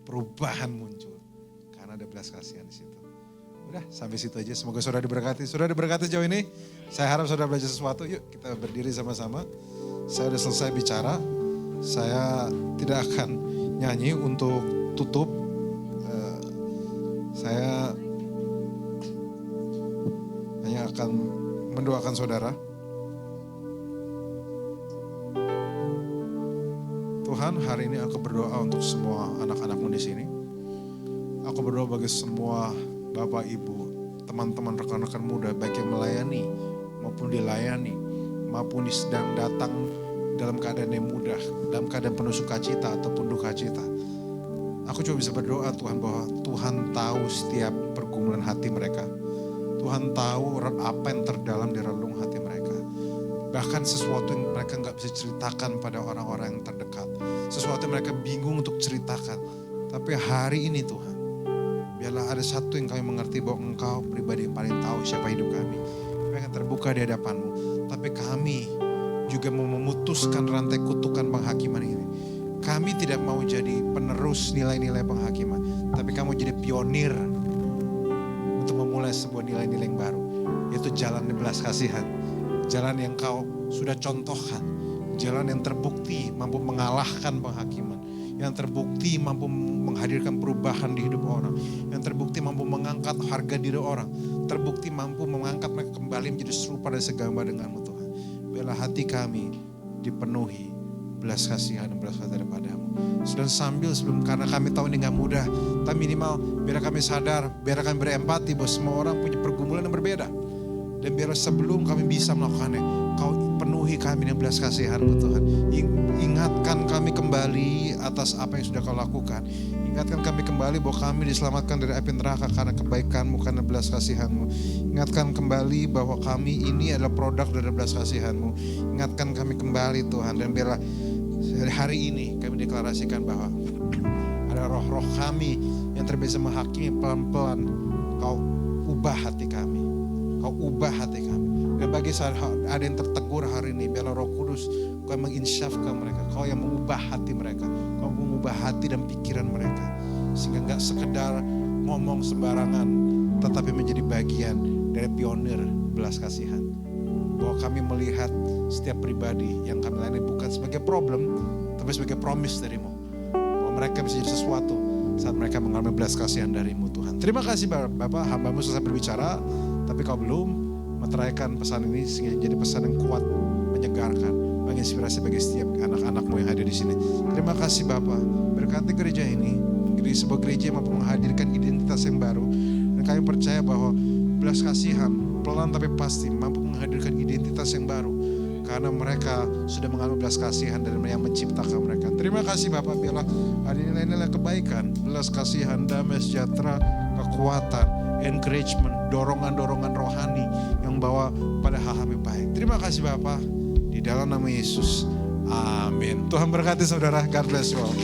Perubahan muncul. Karena ada belas kasihan di situ. Udah sampai situ aja. Semoga saudara diberkati. Saudara diberkati jauh ini. Saya harap saudara belajar sesuatu. Yuk kita berdiri sama-sama. Saya udah selesai bicara. Saya tidak akan nyanyi untuk tutup. Saya hanya akan mendoakan saudara. Tuhan, hari ini aku berdoa untuk semua anak-anakmu di sini. Aku berdoa bagi semua Bapak, Ibu, teman-teman, rekan-rekan muda, baik yang melayani maupun dilayani, maupun sedang datang dalam keadaan yang mudah, dalam keadaan penuh sukacita ataupun duka cita. Aku cuma bisa berdoa Tuhan bahwa Tuhan tahu setiap pergumulan hati mereka. Tuhan tahu apa yang terdalam di relung hati mereka. Bahkan sesuatu yang mereka gak bisa ceritakan pada orang-orang yang terdekat. Sesuatu yang mereka bingung untuk ceritakan. Tapi hari ini Tuhan, biarlah ada satu yang kami mengerti bahwa Engkau pribadi yang paling tahu siapa hidup kami. Kami akan terbuka di hadapan-Mu. Tapi kami juga mau memutuskan rantai kutukan penghakiman ini. Kami tidak mau jadi penerus nilai-nilai penghakiman. Tapi kamu jadi pionir untuk memulai sebuah nilai-nilai yang baru. Yaitu jalan belas kasihan. Jalan yang kau sudah contohkan. Jalan yang terbukti mampu mengalahkan penghakiman. Yang terbukti mampu menghadirkan perubahan di hidup orang. Yang terbukti mampu mengangkat harga diri orang. Terbukti mampu mengangkat mereka kembali menjadi serupa dan segambar dengan-Mu Tuhan. Biarlah hati kami dipenuhi belas kasihan dan belas kasihan daripada-Mu. Dan sambil sebelum, karena kami tahu ini gak mudah. Tapi minimal biar kami sadar, biar kami berempati bahwa semua orang punya pergumulan yang berbeda. Dan biar sebelum kami bisa melakukannya, Kau Penuhi kami dengan belas kasihan-Mu Tuhan. Ingatkan kami kembali atas apa yang sudah Kau lakukan. Ingatkan kami kembali bahwa kami diselamatkan dari api neraka karena kebaikan-Mu, karena belas kasihan-Mu. Ingatkan kembali bahwa kami ini adalah produk dari belas kasihan-Mu. Ingatkan kami kembali Tuhan. Dan biarlah hari ini kami deklarasikan bahwa ada roh-roh kami yang terbiasa menghakimi pelan-pelan. Kau ubah hati kami. Kau ubah hati kami. Dan bagi ada yang tertegur hari ini, biarlah Roh Kudus Kau yang menginsyafkan mereka, Kau yang mengubah hati mereka, Kau mengubah hati dan pikiran mereka, sehingga enggak sekedar ngomong sembarangan, tetapi menjadi bagian dari pionir belas kasihan. Bahwa kami melihat setiap pribadi yang kami layani bukan sebagai problem, tapi sebagai promise dari-Mu, bahwa mereka bisa jadi sesuatu saat mereka mengalami belas kasihan dari-Mu Tuhan. Terima kasih Bapak, hamba-Mu selesai berbicara, tapi Kau belum meteraikan pesan ini sehingga jadi pesan yang kuat, menyegarkan, menginspirasi bagi setiap anak-anak-Mu yang hadir di sini. Terima kasih Bapak, berkati gereja ini, sebuah gereja yang mampu menghadirkan identitas yang baru. Dan kami percaya bahwa belas kasihan, pelan tapi pasti mampu menghadirkan identitas yang baru. Karena mereka sudah mengalami belas kasihan dari yang menciptakan mereka. Terima kasih Bapak, biarlah ada nilai-nilai kebaikan, belas kasihan, damai sejahtera, kekuatan, encouragement, dorongan-dorongan rohani yang bawa pada hal-hal yang baik. Terima kasih Bapak, di dalam nama Yesus. Amin. Tuhan berkati saudara. God bless you all.